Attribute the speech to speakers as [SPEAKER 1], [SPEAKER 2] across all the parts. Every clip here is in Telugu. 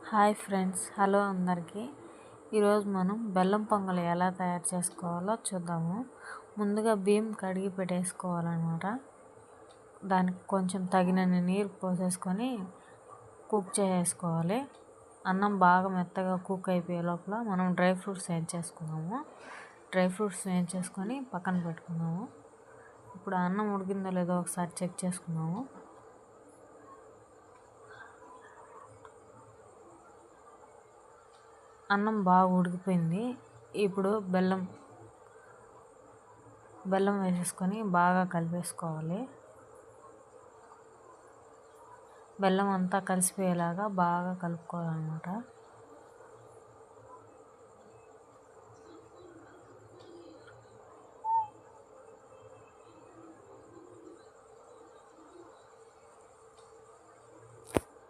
[SPEAKER 1] హాయ్ ఫ్రెండ్స్, హలో అందరికీ. ఈరోజు మనం బెల్లం పొంగలి ఎలా తయారు చేసుకోవాలో చూద్దాము. ముందుగా బియ్యం కడిగి పెట్టేసుకోవాలన్నమాట. దానికి కొంచెం తగినన్ని నీరు పోసేసుకొని కుక్ చేసుకోవాలి. అన్నం బాగా మెత్తగా కుక్ అయిపోయే లోపల మనం డ్రై ఫ్రూట్స్ వేయించేసుకున్నాము. డ్రై ఫ్రూట్స్ వేయించేసుకొని పక్కన పెట్టుకున్నాము. ఇప్పుడు అన్నం ఉడికిందో లేదో ఒకసారి చెక్ చేసుకున్నాము. అన్నం బాగా ఉడికిపోయింది. ఇప్పుడు బెల్లం వేసేసుకొని బాగా కలిపేసుకోవాలి. బెల్లం అంతా కలిసిపోయేలాగా బాగా కలుపుకోవాలన్నమాట.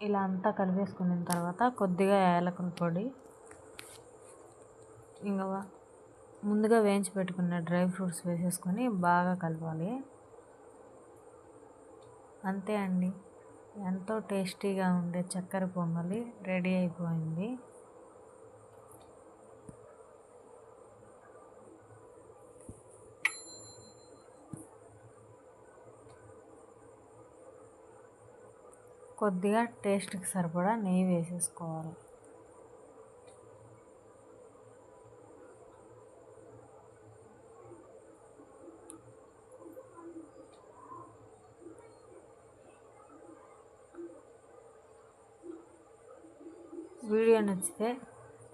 [SPEAKER 1] ఇలా అంతా కలిపేసుకున్న తర్వాత కొద్దిగా యాలకుల పొడి, ఇంకా ముందుగా వేయించి పెట్టుకున్న డ్రై ఫ్రూట్స్ వేసేసుకొని బాగా కలపాలి. అంతే అండి, ఎంతో టేస్టీగా ఉండే చక్కెర పొంగలి రెడీ అయిపోయింది. కొద్దిగా టేస్ట్కి సరిపడా నెయ్యి వేసేసుకోవాలి. వీడియో నచ్చితే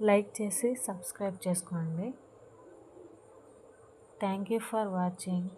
[SPEAKER 1] లైక్ చేసి సబ్స్క్రైబ్ చేసుకోండి. Thank you for watching.